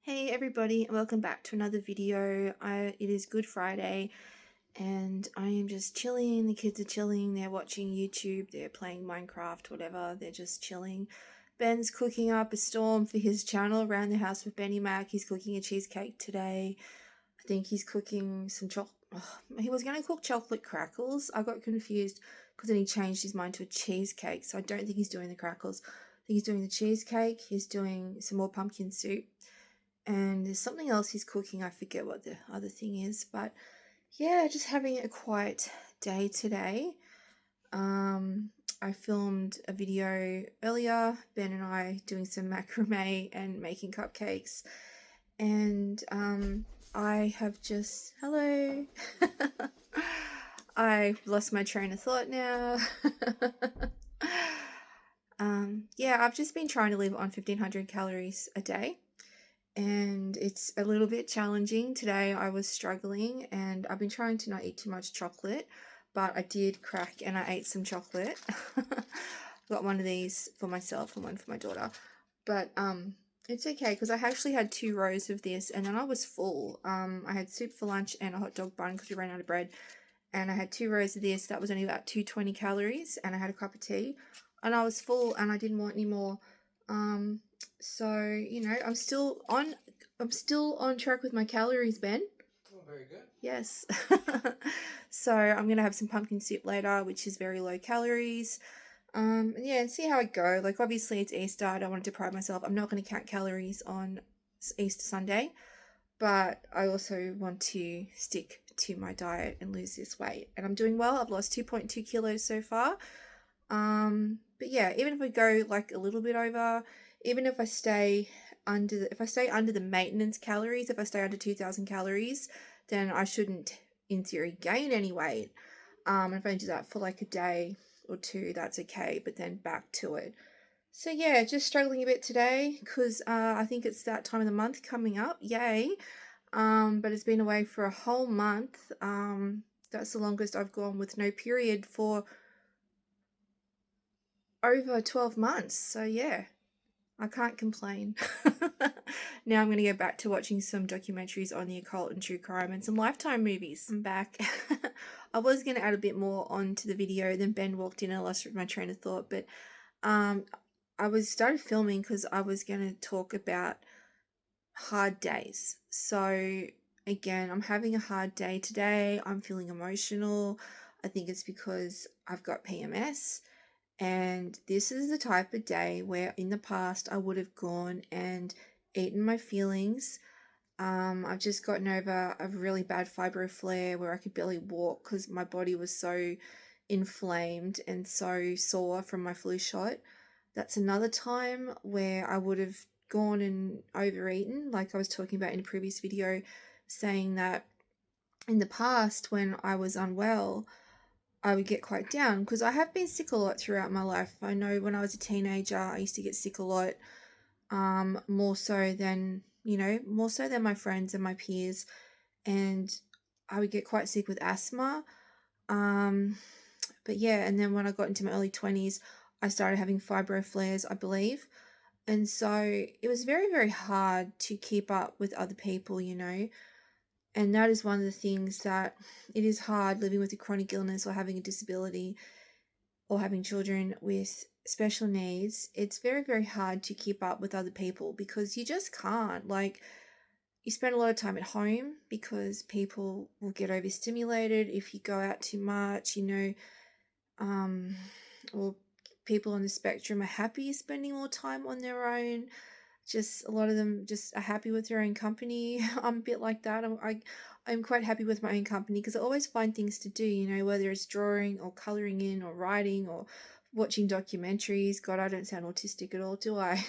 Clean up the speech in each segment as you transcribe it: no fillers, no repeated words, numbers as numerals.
Hey everybody, and welcome back to another video. It is Good Friday and I am just chilling. The kids are chilling, they're watching YouTube, they're playing Minecraft, whatever, they're just chilling. Ben's cooking up a storm for his channel around the house with Benny Mac. He's cooking a cheesecake today. I think he's cooking some chocolate. He was going to cook chocolate crackles. I got confused because then he changed his mind to a cheesecake. So I don't think he's doing the crackles. I think he's doing the cheesecake. He's doing some more pumpkin soup. And there's something else he's cooking. I forget what the other thing is. But yeah, just having a quiet day today. I filmed a video earlier, Ben and I doing some macrame and making cupcakes. And I have just, hello. I've lost my train of thought now. Yeah, I've just been trying to live on 1500 calories a day. And it's a little bit challenging. Today I was struggling and I've been trying to not eat too much chocolate, but I did crack and I ate some chocolate. Got one of these for myself and one for my daughter. But it's okay because I actually had 2 rows of this and then I was full. I had soup for lunch and a hot dog bun because we ran out of bread. And I had 2 rows of this. That was only about 220 calories and I had a cup of tea and I was full and I didn't want any more. So, you know, I'm still on track with my calories, Ben. Oh, very good. Yes. So I'm gonna have some pumpkin soup later, which is very low calories. Yeah, and see how I go. Like, obviously it's Easter. I don't want to deprive myself. I'm not going to count calories on Easter Sunday, but I also want to stick to my diet and lose this weight. And I'm doing well. I've lost 2.2 kilos so far. But yeah, even if I go like a little bit over, even if I stay under the maintenance calories, if I stay under 2000 calories, then I shouldn't in theory gain any weight. If I do that for like a day or two, that's okay, but then back to it. So yeah, just struggling a bit today because I think it's that time of the month coming up. Yay. But it's been away for a whole month. That's the longest I've gone with no period for over 12 months. So yeah, I can't complain. Now I'm going to go back to watching some documentaries on the occult and true crime and some Lifetime movies. I'm back. I was going to add a bit more onto the video, then Ben walked in and I lost my train of thought, but um, I started filming because I was going to talk about hard days. So again, I'm having a hard day today. I'm feeling emotional. I think it's because I've got PMS. And this is the type of day where in the past I would have gone and eaten my feelings. I've just gotten over a really bad fibro flare where I could barely walk because my body was so inflamed and so sore from my flu shot. That's another time where I would have gone and overeaten, like I was talking about in a previous video, saying that in the past when I was unwell, I would get quite down because I have been sick a lot throughout my life. I know when I was a teenager, I used to get sick a lot, more so than, more so than my friends and my peers. And I would get quite sick with asthma. Um, but yeah, and then when I got into my early 20s, I started having fibro flares, I believe. And so it was very, very hard to keep up with other people, and that is one of the things that it is hard living with a chronic illness or having a disability or having children with special needs. It's very, very hard to keep up with other people because you just can't. Like, you spend a lot of time at home because people will get overstimulated if you go out too much, um, or people on the spectrum are happy spending more time on their own. Just a lot of them just are happy with their own company. I'm a bit like that. I'm quite happy with my own company because I always find things to do, whether it's drawing or coloring in or writing or watching documentaries. God, I don't sound autistic at all, do I?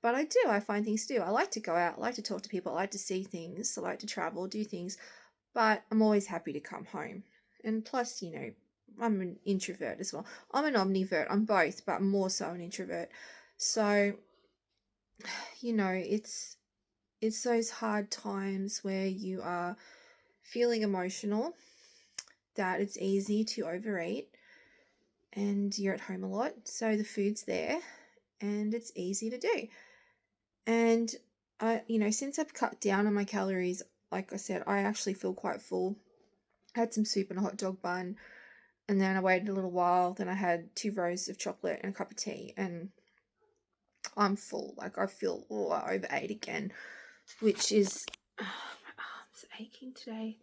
But I do. I find things to do. I like to go out. I like to talk to people. I like to see things. I like to travel, do things. But I'm always happy to come home. And plus, I'm an introvert as well. I'm an omnivert. I'm both, but more so an introvert. So, it's those hard times where you are feeling emotional that it's easy to overeat and you're at home a lot, so the food's there and it's easy to do. And Since I've cut down on my calories, like I said, I actually feel quite full. I had some soup and a hot dog bun, and then I waited a little while. Then I had 2 rows of chocolate and a cup of tea, and I'm full. Like I feel, I overate again, which is my arm's aching today.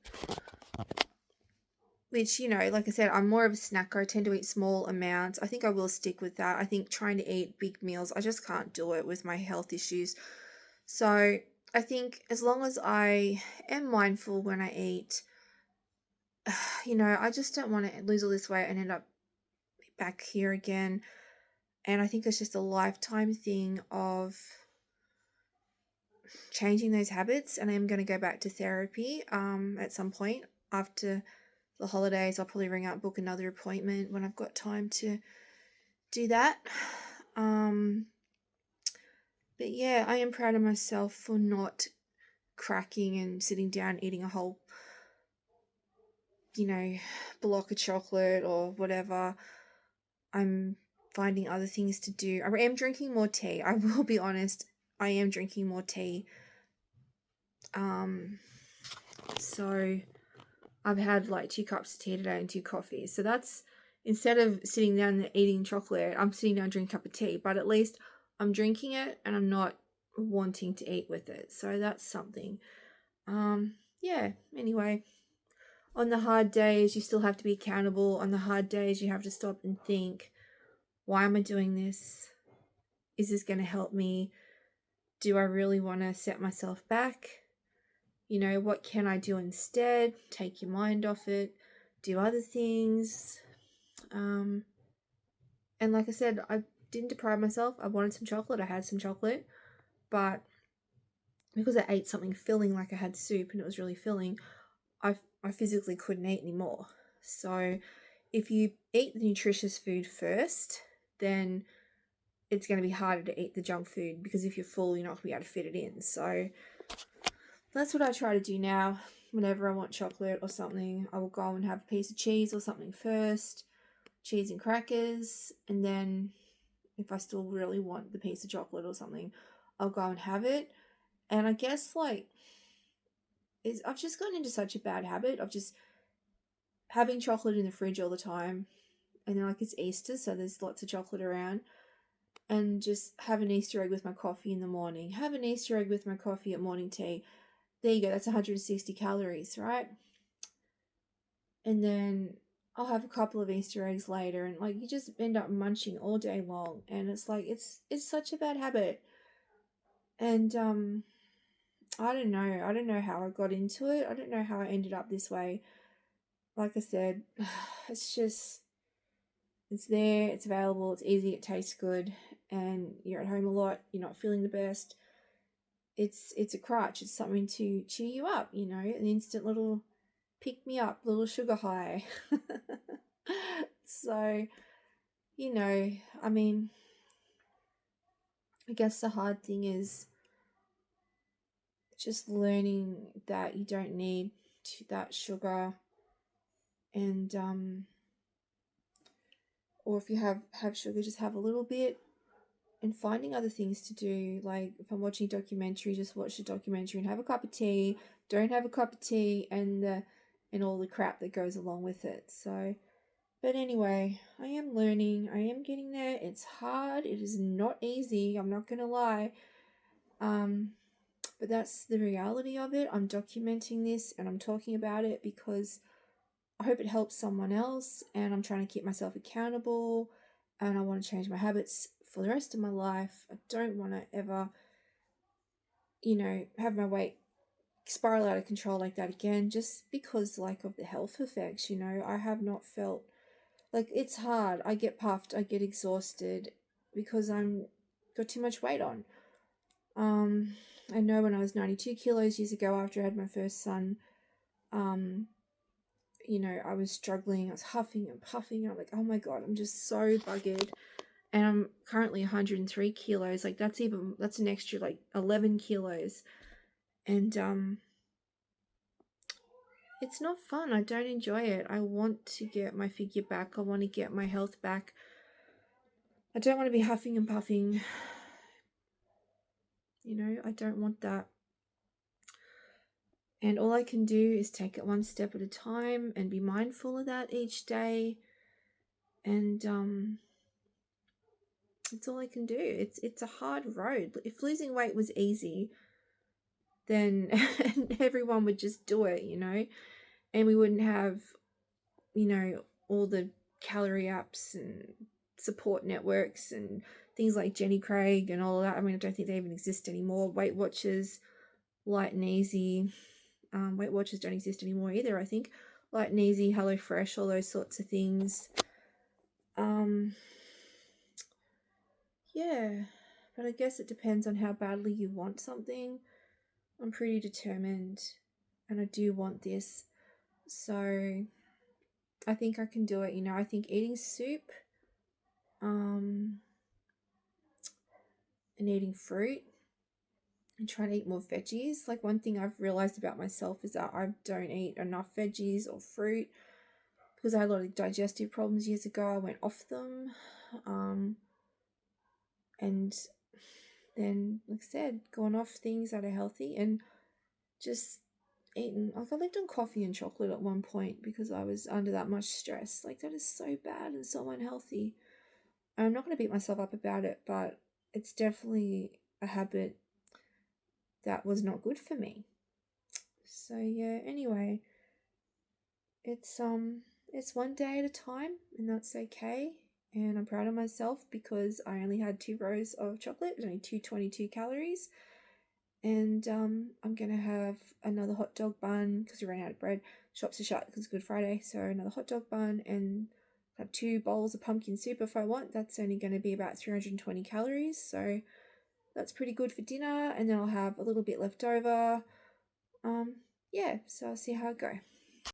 Which, like I said, I'm more of a snacker. I tend to eat small amounts. I think I will stick with that. I think trying to eat big meals, I just can't do it with my health issues. So I think as long as I am mindful when I eat, I just don't want to lose all this weight and end up back here again. And I think it's just a lifetime thing of changing those habits. And I am going to go back to therapy at some point after the holidays. I'll probably ring up, book another appointment when I've got time to do that. But yeah, I am proud of myself for not cracking and sitting down eating a whole block of chocolate or whatever. I'm finding other things to do. I am drinking more tea. I will be honest, I am drinking more tea. So I've had like 2 cups of tea today and 2 coffees. So that's, instead of sitting down and eating chocolate, I'm sitting down and drinking a cup of tea. But at least I'm drinking it and I'm not wanting to eat with it. So that's something. Yeah, anyway. On the hard days, you still have to be accountable. On the hard days, you have to stop and think, why am I doing this? Is this going to help me? Do I really want to set myself back? What can I do instead? Take your mind off it. Do other things. And like I said, I didn't deprive myself. I wanted some chocolate. I had some chocolate. But because I ate something filling, like I had soup and it was really filling, I physically couldn't eat anymore. So if you eat the nutritious food first, then it's going to be harder to eat the junk food, because if you're full, you're not going to be able to fit it in. So that's what I try to do now. Whenever I want chocolate or something, I will go and have a piece of cheese or something first, cheese and crackers, and then if I still really want the piece of chocolate or something, I'll go and have it. And I guess I've just gotten into such a bad habit of just having chocolate in the fridge all the time. And then it's Easter, so there's lots of chocolate around. And just have an Easter egg with my coffee in the morning. Have an Easter egg with my coffee at morning tea. There you go, that's 160 calories, right? And then I'll have a couple of Easter eggs later, and you just end up munching all day long. And it's such a bad habit. And I don't know how I got into it. I don't know how I ended up this way. Like I said, it's there, it's available, it's easy, it tastes good, and you're at home a lot, you're not feeling the best. It's a crutch. It's something to cheer you up, an instant little pick me up, little sugar high. So, I mean, I guess the hard thing is just learning that you don't need that sugar, and or if you have sugar, just have a little bit, and finding other things to do. Like if I'm watching a documentary, just watch the documentary and have a cup of tea. Don't have a cup of tea and all the crap that goes along with it. So, but anyway, I am learning. I am getting there. It's hard. It is not easy. I'm not gonna lie. But that's the reality of it. I'm documenting this and I'm talking about it because I hope it helps someone else, and I'm trying to keep myself accountable, and I want to change my habits for the rest of my life. I don't want to ever, have my weight spiral out of control like that again, just because of the health effects. I have not felt it's hard. I get puffed, I get exhausted because I'm got too much weight on. I know when I was 92 kilos years ago after I had my first son, I was struggling. I was huffing and puffing. I'm like, oh my God, I'm just so buggered. And I'm currently 103 kilos. That's an extra 11 kilos. And it's not fun. I don't enjoy it. I want to get my figure back. I want to get my health back. I don't want to be huffing and puffing You know, I don't want that. And all I can do is take it one step at a time and be mindful of that each day. And it's all I can do. It's a hard road. If losing weight was easy, then everyone would just do it, you know, and we wouldn't have, you know, all the calorie apps and support networks and things like Jenny Craig and all of that. I mean, I don't think they even exist anymore. Weight Watchers, Light and Easy. Weight Watchers don't exist anymore either, I think. Light and Easy, HelloFresh, all those sorts of things. Yeah, but I guess it depends on how badly you want something. I'm pretty determined and I do want this. So I think I can do it, you know. I think eating soup and eating fruit and trying to eat more veggies. Like, one thing I've realized about myself is that I don't eat enough veggies or fruit because I had a lot of digestive problems years ago. I went off them. And then, like I said, gone off things that are healthy and just eaten. Like, I lived on coffee and chocolate at one point because I was under that much stress. Like, that is so bad and so unhealthy. I'm not going to beat myself up about it, but it's definitely a habit that was not good for me. So yeah, anyway, it's one day at a time and that's okay. And I'm proud of myself because I only had 2 rows of chocolate. It was only 222 calories. And I'm gonna have another hot dog bun because we ran out of bread. Shops are shut because it's Good Friday, so another hot dog bun and have 2 bowls of pumpkin soup if I want. That's only going to be about 320 calories, so that's pretty good for dinner. And then I'll have a little bit left over. Yeah, so I'll see how I go.